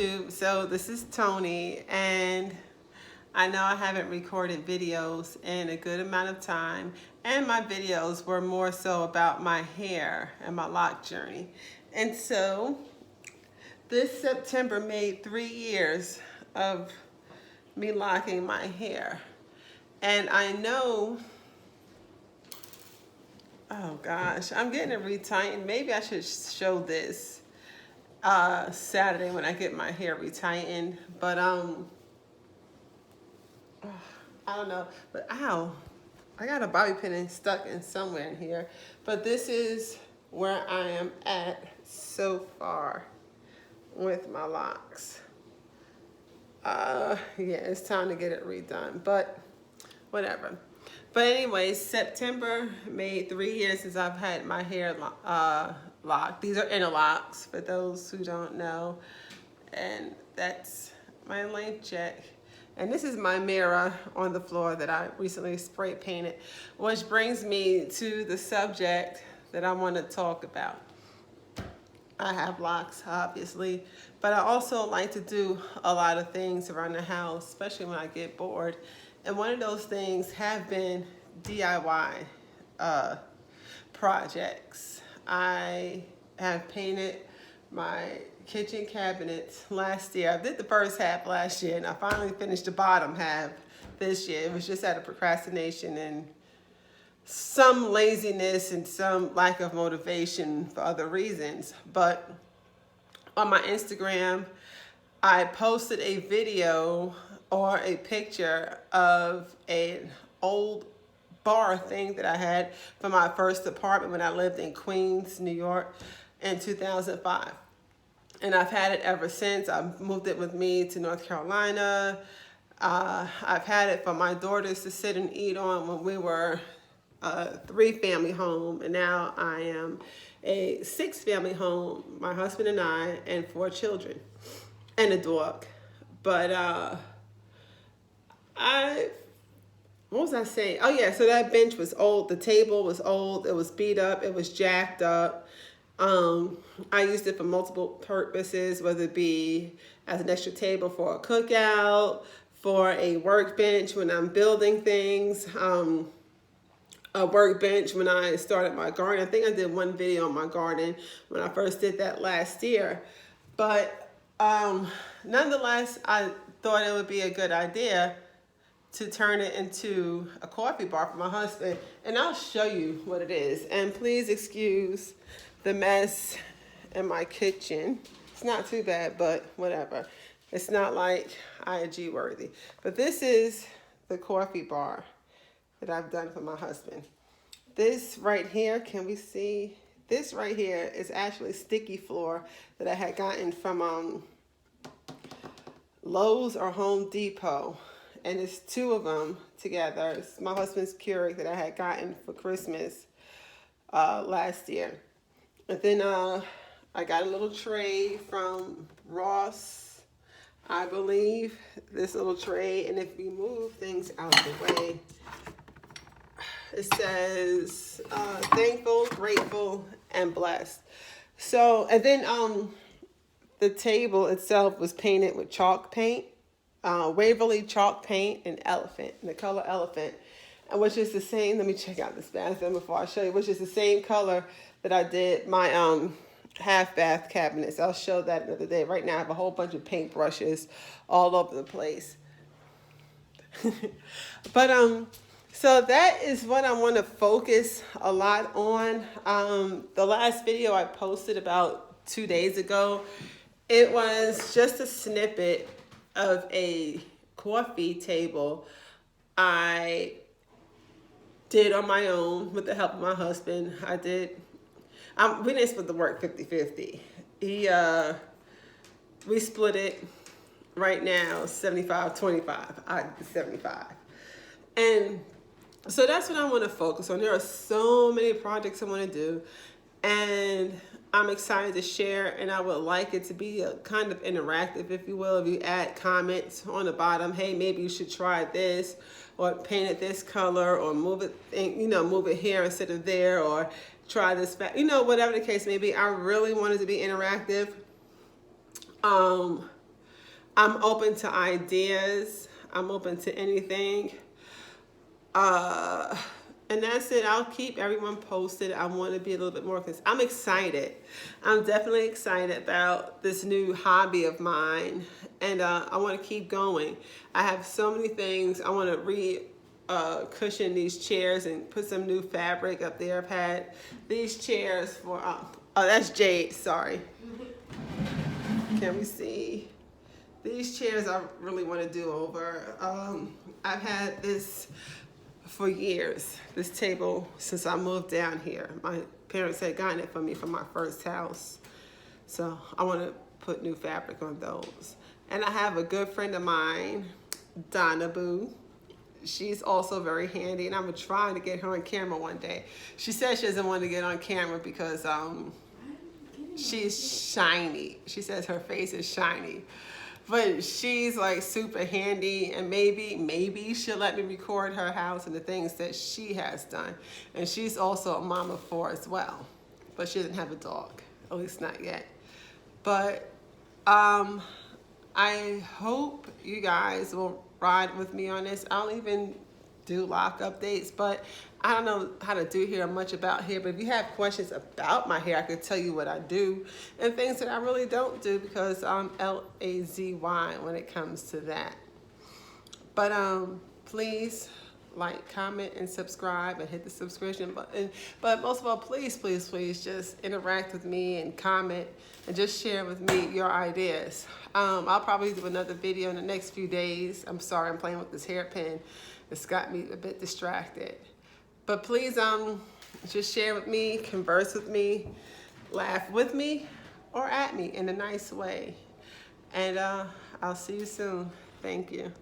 So this is Tony, and I know I haven't recorded videos in a good amount of time, and my videos were more so about my hair and my lock journey. And so this September made 3 years of me locking my hair. And I know, oh gosh, I'm getting it retightened. Maybe I should show this Saturday when I get my hair retightened. But I don't know. But ow, I got a bobby pin stuck in somewhere in here. But this is where I am at so far with my locks. Yeah, it's time to get it redone. But whatever. But anyway, September made 3 years since I've had my hair locked. These are interlocks for those who don't know. And that's my length check. And this is my mirror on the floor that I recently spray painted, which brings me to the subject that I want to talk about. I have locks, obviously, but I also like to do a lot of things around the house, especially when I get bored. And one of those things have been DIY projects. I have painted my kitchen cabinets last year. I did the first half last year, and I finally finished the bottom half this year. It was just out of procrastination and some laziness and some lack of motivation for other reasons. But on my Instagram, I posted a video or a picture of an old bar thing that I had from my first apartment when I lived in Queens, New York in 2005. And I've had it ever since. I've moved it with me to North Carolina. I've had it for my daughters to sit and eat on when we were a 3-family home. And now I am a 6-family home, my husband and I, and 4 children and a dog. But what was I saying? Oh yeah, so that bench was old. The table was old. It was beat up. It was jacked up. I used it for multiple purposes, whether it be as an extra table for a cookout, for a workbench when I'm building things, a workbench when I started my garden. I think I did one video on my garden when I first did that last year. But nonetheless, I thought it would be a good idea to turn it into a coffee bar for my husband. And I'll show you what it is. And please excuse the mess in my kitchen. It's not too bad, but whatever. It's not like IG worthy. But this is the coffee bar that I've done for my husband. This right here, can we see? This right here is actually sticky floor that I had gotten from Lowe's or Home Depot. And it's 2 of them together. It's my husband's Keurig that I had gotten for Christmas last year. And then I got a little tray from Ross, I believe, this little tray. And if we move things out of the way, it says thankful, grateful, and blessed. So, and then the table itself was painted with chalk paint, Waverly chalk paint and elephant, and the color elephant, and which is the same. Let me check out this bathroom before I show you, which is the same color that I did my half bath cabinets. I'll show that another day. Right now I have a whole bunch of paint brushes all over the place. But so that is what I want to focus a lot on. The last video I posted about 2 days ago, it was just a snippet of a coffee table I did on my own with the help of my husband. We didn't split the work 50-50. We split it right now 75-25. I did 75. And so that's what I want to focus on. There are so many projects I want to do, and I'm excited to share, and I would like it to be a kind of interactive, if you will. If you add comments on the bottom, hey, maybe you should try this, or paint it this color, or move it here instead of there, or try this back, whatever the case may be. I really want it to be interactive. I'm open to ideas. I'm open to anything. Uh, and that's it. I'll keep everyone posted. I want to be a little bit more because I'm excited. I'm definitely excited about this new hobby of mine, and I want to keep going. I have so many things. I want to cushion these chairs and put some new fabric up there. I've had these chairs for oh, that's Jade. Sorry. Can we see? These chairs I really want to do over. I've had this for years, this table, since I moved down here. My parents had gotten it for me from my first house. So I want to put new fabric on those. And I have a good friend of mine, Donna Boo. She's also very handy, and I'm trying to get her on camera one day. She says she doesn't want to get on camera because she's shiny. She says her face is shiny. But she's like super handy, and maybe she'll let me record her house and the things that she has done. And she's also a mom of 4 as well, but she doesn't have a dog, at least not yet. But I hope you guys will ride with me on this. I'll even do lock updates, but I don't know how to do hair much about hair. But if you have questions about my hair, I could tell you what I do and things that I really don't do because I'm lazy when it comes to that. But please like, comment, and subscribe, and hit the subscription button. But most of all, please just interact with me and comment and just share with me your ideas. I'll probably do another video in the next few days. I'm sorry, I'm playing with this hairpin. It's got me a bit distracted. But please just share with me, converse with me, laugh with me or at me in a nice way. And I'll see you soon. Thank you.